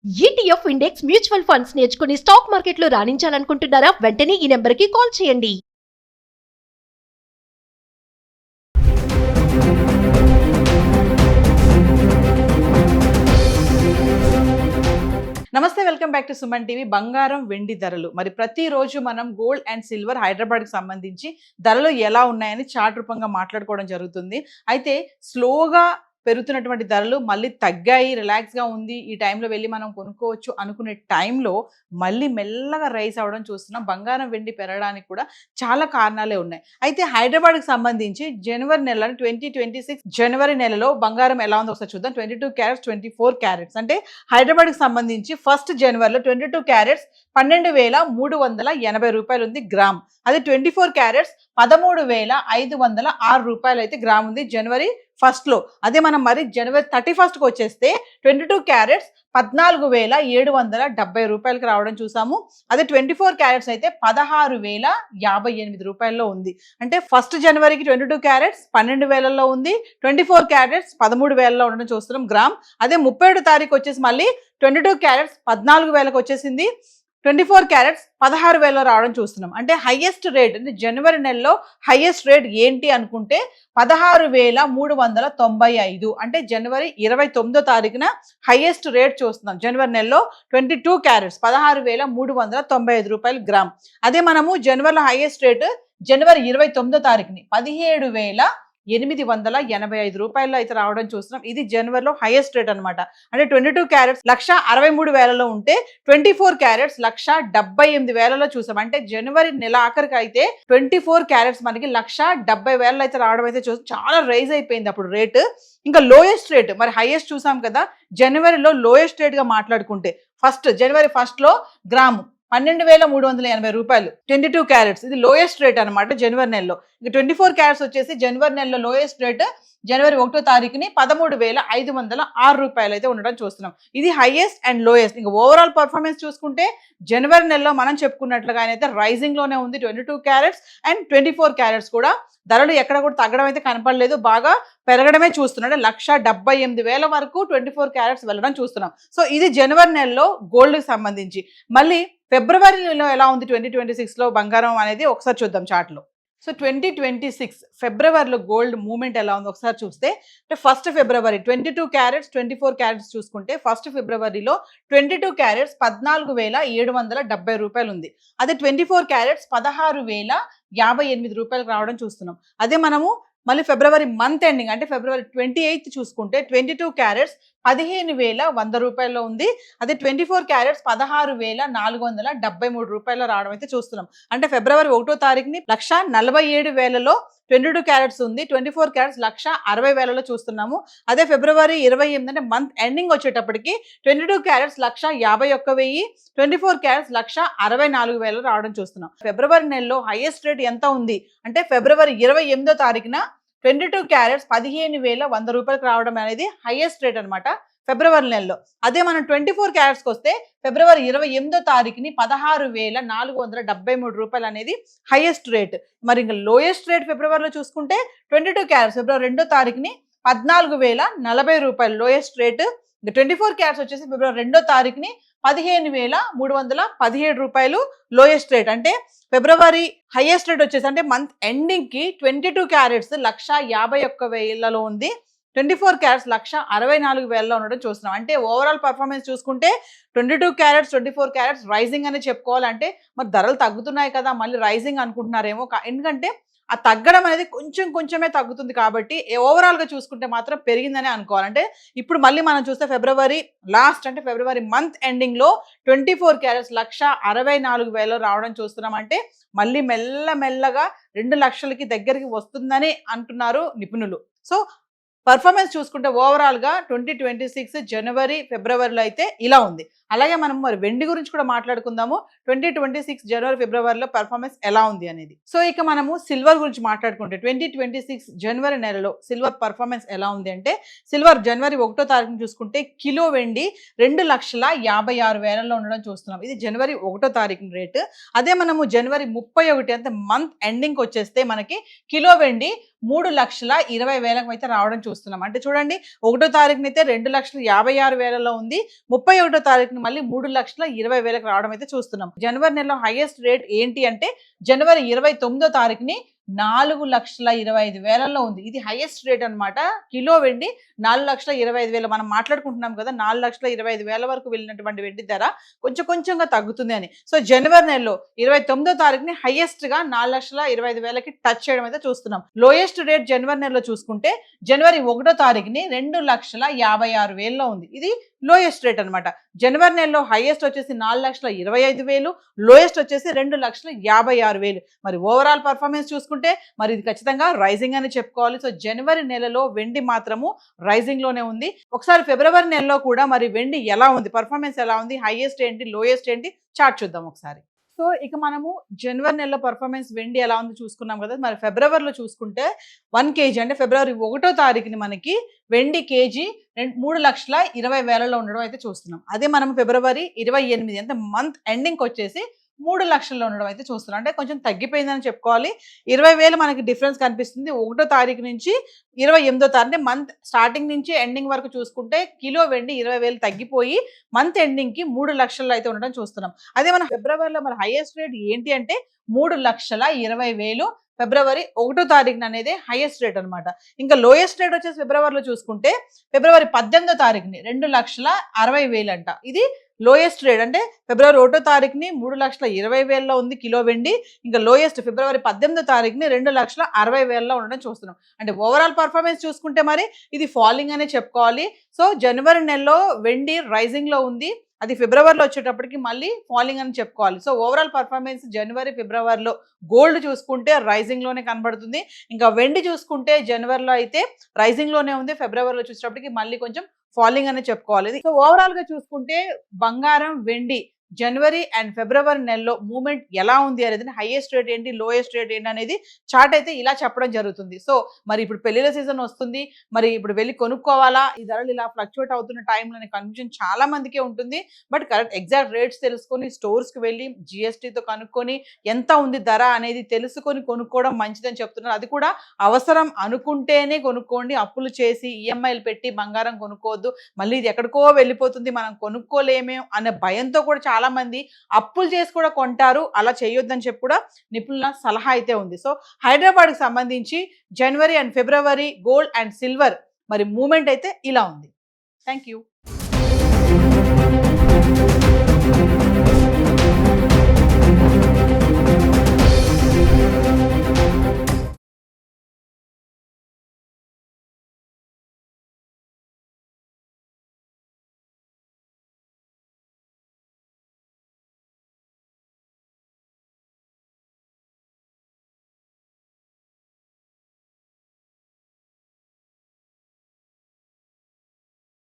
ETF index mutual funds నేర్చుకుని stock మార్కెట్లో రాణించాలనుకుంటున్నారా? వెంటనే ఈ నెంబర్కి కాల్ చేయండి. నమస్తే, welcome back to Suman TV. బంగారం వెండి ధరలు మరి ప్రతిరోజు మనం గోల్డ్ అండ్ సిల్వర్ హైదరాబాద్కి సంబంధించి ధరలు ఎలా ఉన్నాయని చార్ట్ రూపంగా మాట్లాడుకోవడం జరుగుతుంది. అయితే స్లోగా పెరుగుతున్నటువంటి ధరలు మళ్ళీ తగ్గాయి, రిలాక్స్గా ఉంది, ఈ టైంలో వెళ్ళి మనం కొనుక్కోవచ్చు అనుకునే టైంలో మళ్ళీ మెల్లగా రైస్ అవ్వడం చూస్తున్నాం. బంగారం వెండి పెరగడానికి కూడా చాలా కారణాలే ఉన్నాయి. అయితే హైదరాబాద్కి సంబంధించి జనవరి నెల 2026 జనవరి నెలలో బంగారం ఎలా ఉందో ఒకసారి చూద్దాం. 22 క్యారెట్స్ 24 క్యారెట్స్ అంటే హైదరాబాద్కి సంబంధించి ఫస్ట్ జనవరిలో 22 క్యారెట్స్ 12,380 రూపాయలు ఉంది గ్రామ్. అదే 24 క్యారెట్స్ 13,506 రూపాయలు అయితే గ్రామ్ ఉంది జనవరి ఫస్ట్లో. అదే మనం మరి జనవరి 31కి వచ్చేస్తే 22 క్యారెట్స్ 14,770 రూపాయలకి రావడం చూసాము. అదే 24 క్యారెట్స్ అయితే 16,058 రూపాయల్లో ఉంది. అంటే ఫస్ట్ జనవరికి 22 క్యారెట్స్ 12,000లో ఉంది, 24 క్యారెట్స్ 13,000లో ఉండడం చూస్తున్నాం గ్రామ్. అదే 31వ తారీఖు వచ్చేసి మళ్ళీ 22 క్యారెట్స్ 14,000కి వచ్చేసింది, 24 క్యారెట్స్ 16,000లో రావడం చూస్తున్నాం. అంటే హైయెస్ట్ రేట్ అంటే జనవరి నెలలో హైయెస్ట్ రేట్ ఏంటి అనుకుంటే 16,395. అంటే జనవరి 29వ తారీఖున హైయెస్ట్ రేట్ చూస్తున్నాం. జనవరి నెలలో 22 క్యారెట్స్ 16,395 రూపాయలు గ్రామ్. అదే మనము జనవరిలో హైయెస్ట్ రేట్ జనవరి 29వ తారీఖుని 17,885 రూపాయల్లో అయితే రావడం చూస్తున్నాం. ఇది జనవరిలో హైయెస్ట్ రేట్ అనమాట. అంటే 22 క్యారెట్స్ 1,63,000లో ఉంటే 24 క్యారెట్స్ 1,78,000లో చూసాం. అంటే జనవరి నెల ఆఖరికి అయితే 24 క్యారెట్స్ మనకి 1,70,000 అయితే రావడం అయితే చూసాం. చాలా రైజ్ అయిపోయింది అప్పుడు రేటు. ఇంకా లోయెస్ట్ రేట్ మరి హైయెస్ట్ చూసాం కదా, జనవరిలో లోయెస్ట్ రేట్ గా మాట్లాడుకుంటే జనవరి ఫస్ట్లో గ్రాము 12,380 రూపాయలు 22 క్యారెట్స్. ఇది లోయెస్ట్ రేట్ అనమాట జనవరి నెలలో. ఇక 24 క్యారెట్స్ వచ్చేసి జనవరి నెలలో లోయెస్ట్ రేట్ జనవరి 1వ తారీఖుని 13,506 రూపాయలు అయితే ఉండడం చూస్తున్నాం. ఇది హైయెస్ట్ అండ్ లోయెస్ట్. ఇంకా ఓవరాల్ పర్ఫార్మెన్స్ చూసుకుంటే జనవరి నెలలో మనం చెప్పుకున్నట్లుగా అయితే రైజింగ్ లోనే ఉంది. 22 క్యారెట్స్ అండ్ 24 క్యారెట్స్ కూడా ధరలు ఎక్కడ కూడా తగ్గడం అయితే కనపడలేదు, బాగా పెరగడమే చూస్తున్నాం. అంటే 1,78,000 వరకు 24 క్యారెట్స్ వెళ్ళడం చూస్తున్నాం. సో ఇది జనవరి నెలలో గోల్డ్కి సంబంధించి. మళ్ళీ ఫిబ్రవరిలో ఎలా ఉంది 2026లో బంగారం అనేది ఒకసారి చూద్దాం చార్ట్లో. సో 2026 ఫిబ్రవరిలో గోల్డ్ మూవ్మెంట్ ఎలా ఉంది ఒకసారి చూస్తే, అంటే ఫస్ట్ ఫిబ్రవరి 22 క్యారెట్స్ 24 క్యారెట్స్ చూసుకుంటే ఫస్ట్ ఫిబ్రవరిలో 22 క్యారెట్స్ 14,770 రూపాయలు ఉంది. అదే 24 క్యారెట్స్ 16,058 రూపాయలకు రావడం చూస్తున్నాం. అదే మనము మళ్ళీ ఫిబ్రవరి మంత్ ఎండింగ్ అంటే ఫిబ్రవరి 28 చూసుకుంటే 22 క్యారెట్స్ 15,100 రూపాయల్లో ఉంది. అదే 24 క్యారెట్స్ 16,473 రూపాయల్లో రావడం అయితే చూస్తున్నాం. అంటే ఫిబ్రవరి 1వ తారీఖుని 1,47,000లో 22 క్యారెట్స్ ఉంది, 24 క్యారెట్స్ 1,60,000లో చూస్తున్నాము. అదే ఫిబ్రవరి 28 అంటే మంత్ ఎండింగ్ వచ్చేటప్పటికి 22 క్యారెట్స్ 1,51,000, 24 క్యారెట్స్ 1,64,000 రావడం చూస్తున్నాం. ఫిబ్రవరి నెలలో హైయెస్ట్ రేట్ ఎంత ఉంది అంటే ఫిబ్రవరి 28వ తారీఖున 22 క్యారెట్స్ 15,100 రూపాయలకు రావడం అనేది హైయెస్ట్ రేట్ అనమాట ఫిబ్రవరి నెలలో. అదే మనం 24 క్యారెట్స్కి వస్తే ఫిబ్రవరి 28వ తారీఖుని 16,473 రూపాయలు అనేది హైయెస్ట్ రేట్. మరి ఇంకా లోయెస్ట్ రేట్ ఫిబ్రవరిలో చూసుకుంటే 22 క్యారెట్స్ ఫిబ్రవరి 2వ తారీఖుని 14,040 రూపాయలు లోయెస్ట్ రేట్. ఇంకా 24 క్యారెట్స్ వచ్చేసి ఫిబ్రవరి 2వ తారీఖుని 15,317 రూపాయలు లోయెస్ట్ రేట్. అంటే ఫిబ్రవరి హైయెస్ట్ రేట్ వచ్చేసి అంటే మంత్ ఎండింగ్ కి 22 క్యారెట్స్ 1,51,000లో ఉంది, 24 క్యారెట్స్ 1,64,000లో ఉండడం చూస్తున్నాం. అంటే ఓవరాల్ పర్ఫార్మెన్స్ చూసుకుంటే 22 క్యారెట్స్ 24 క్యారెట్స్ రైజింగ్ అని చెప్పుకోవాలంటే మరి ధరలు తగ్గుతున్నాయి కదా మళ్ళీ రైజింగ్ అనుకుంటున్నారేమో. ఎందుకంటే ఆ తగ్గడం అనేది కొంచెమే తగ్గుతుంది కాబట్టి ఓవరాల్గా చూసుకుంటే మాత్రం పెరిగిందని అనుకోవాలంటే ఇప్పుడు మళ్ళీ మనం చూస్తే ఫిబ్రవరి లాస్ట్ అంటే ఫిబ్రవరి మంత్ ఎండింగ్లో 24 క్యారెట్స్ 1,64,000 రావడం చూస్తున్నాం. అంటే మళ్ళీ మెల్లగా 2 లక్షలకి దగ్గరికి వస్తుందని అంటున్నారు నిపుణులు. సో పర్ఫార్మెన్స్ చూసుకుంటే ఓవరాల్గా 2026 జనవరి ఫిబ్రవరిలో అయితే ఇలా ఉంది. అలాగే మనం మరి వెండి గురించి కూడా మాట్లాడుకుందాము. 2026 జనవరి ఫిబ్రవరిలో పర్ఫార్మెన్స్ ఎలా ఉంది అనేది. సో ఇక మనము సిల్వర్ గురించి మాట్లాడుకుంటే 2026 జనవరి నెలలో సిల్వర్ పర్ఫార్మెన్స్ ఎలా ఉంది అంటే సిల్వర్ జనవరి 1వ తారీఖున చూసుకుంటే కిలో వెండి 2,56,000లో ఉండడం చూస్తున్నాం. ఇది జనవరి 1వ తారీఖున రేటు. అదే మనము జనవరి 31 అంటే మంత్ ఎండింగ్కి వచ్చేస్తే మనకి కిలో వెండి 3,20,000 అయితే రావడం చూస్తున్నాం. అంటే చూడండి 1వ తారీఖున అయితే 2,56,000లో ఉంది. 31వ తారీఖున మళ్ళీ 3,20,000 రావడం అయితే చూస్తున్నాం. జనవరి నెలలో హైయెస్ట్ రేట్ ఏంటి అంటే జనవరి 29వ తారీఖుని 4,25,000లో ఉంది. ఇది హైయెస్ట్ రేట్ అన్నమాట. కిలో వెండి 4,25,000 మనం మాట్లాడుకుంటున్నాం కదా, 4,25,000 వరకు వెళ్ళినటువంటి వెండి ధర కొంచెంగా తగ్గుతుంది అని. సో జనవరి నెలలో 29వ తారీఖుని హైయెస్ట్ గా 4,25,000కి టచ్ చేయడం అయితే చూస్తున్నాం. లోయెస్ట్ రేట్ జనవరి నెలలో చూసుకుంటే జనవరి 1వ తారీఖుని 2,56,000లో ఉంది. ఇది లోయెస్ట్ రేట్ అన్నమాట. జనవరి నెలలో హైయెస్ట్ వచ్చేసి 4,25,000, లోయెస్ట్ వచ్చేసి 2,56,000. మరి ఓవరాల్ పర్ఫార్మెన్స్ చూసుకుంటే మరి ఇది ఖచ్చితంగా రైజింగ్ అని చెప్పుకోవాలి. సో జనవరి నెలలో వెండి మాత్రము రైజింగ్ లోనే ఉంది. ఒకసారి ఫిబ్రవరి నెలలో కూడా మరి వెండి ఎలా ఉంది, పర్ఫార్మెన్స్ ఎలా ఉంది, హైయెస్ట్ ఏంటి, లోయెస్ట్ ఏంటి చార్ట్ చూద్దాం ఒకసారి. సో ఇక మనము జనవరి నెలలో పర్ఫార్మెన్స్ వెండి ఎలా ఉంది చూసుకున్నాం కదా. మరి ఫిబ్రవరిలో చూసుకుంటే 1 kg అంటే ఫిబ్రవరి 1వ తారీఖుని మనకి వెండి కేజీ 3,20,000లో ఉండడం అయితే చూస్తున్నాం. అదే మనం ఫిబ్రవరి 28 అంటే మంత్ ఎండింగ్ వచ్చేసి 3 లక్షల్లో ఉండడం అయితే చూస్తున్నాం. అంటే కొంచెం తగ్గిపోయిందని చెప్పుకోవాలి. 20,000 మనకి డిఫరెన్స్ కనిపిస్తుంది. 1వ తారీఖు నుంచి 28వ తారీఖు మంత్ స్టార్టింగ్ నుంచి ఎండింగ్ వరకు చూసుకుంటే కిలో వెండి 20,000 తగ్గిపోయి మంత్ ఎండింగ్ కి 3 లక్షల్లో అయితే ఉండడం చూస్తున్నాం. అదే మనం ఫిబ్రవరిలో మన హైయెస్ట్ రేట్ ఏంటి అంటే 3,20,000 ఫిబ్రవరి 1వ తారీఖున అనేది హైయెస్ట్ రేట్ అనమాట. ఇంకా లోయెస్ట్ రేట్ వచ్చేసి ఫిబ్రవరిలో చూసుకుంటే ఫిబ్రవరి 18వ తారీఖుని 2,60,000 అంట. ఇది లోయెస్ట్ రేట్. అంటే ఫిబ్రవరి 1వ తారీఖుని 3,20,000లో ఉంది కిలో వెండి. ఇంకా లోయెస్ట్ ఫిబ్రవరి 18వ తారీఖుని 2,60,000లో ఉండడం చూస్తున్నాం. అంటే ఓవరాల్ పర్ఫార్మెన్స్ చూసుకుంటే మరి ఇది ఫాలింగ్ అనే చెప్పుకోవాలి. సో జనవరి నెలలో వెండి రైజింగ్ లో ఉంది, అది ఫిబ్రవరిలో వచ్చేటప్పటికి మళ్ళీ ఫాలింగ్ అని చెప్పుకోవాలి. సో ఓవరాల్ పర్ఫార్మెన్స్ జనవరి ఫిబ్రవరిలో గోల్డ్ చూసుకుంటే రైజింగ్ లోనే కనబడుతుంది. ఇంకా వెండి చూసుకుంటే జనవరిలో అయితే రైజింగ్ లోనే ఉంది, ఫిబ్రవరిలో చూసేటప్పటికి మళ్ళీ కొంచెం ఫాలింగ్ అని చెప్పుకోవాలి. సో ఓవరాల్ గా చూసుకుంటే బంగారం వెండి జనవరి అండ్ ఫిబ్రవరి నెలలో మూవ్మెంట్ ఎలా ఉంది అనేది, హైయెస్ట్ రేట్ ఏంటి, లోయెస్ట్ రేట్ ఏంటి అనేది చార్ట్ అయితే ఇలా చెప్పడం జరుగుతుంది. సో మరి ఇప్పుడు పెళ్లిల సీజన్ వస్తుంది, మరి ఇప్పుడు వెళ్ళి కొనుక్కోవాలా, ఈ ధరలు ఇలా ఫ్లక్చువేట్ అవుతున్న టైంలో కన్ఫ్యూజన్ చాలా మందికే ఉంటుంది. బట్ కరెక్ట్ ఎగ్జాక్ట్ రేట్స్ తెలుసుకొని స్టోర్స్కి వెళ్ళి జిఎస్టీతో కనుక్కొని ఎంత ఉంది ధర అనేది తెలుసుకొని కొనుక్కోవడం మంచిదని చెప్తున్నారు. అది కూడా అవసరం అనుకుంటేనే కొనుక్కోండి. అప్పులు చేసి ఈఎంఐలు పెట్టి బంగారం కొనుక్కోవద్దు, మళ్ళీ ఇది ఎక్కడికో వెళ్ళిపోతుంది మనం కొనుక్కోలేమే అనే భయంతో కూడా చాలా మంది అప్పులు చేసి కూడా కొంటారు. అలా చేయొద్దని చెప్పి కూడా నిపుణుల సలహా అయితే ఉంది. సో హైదరాబాద్ కి సంబంధించి జనవరి అండ్ ఫిబ్రవరి గోల్డ్ అండ్ సిల్వర్ మరి మూవ్మెంట్ అయితే ఇలా ఉంది. Thank you.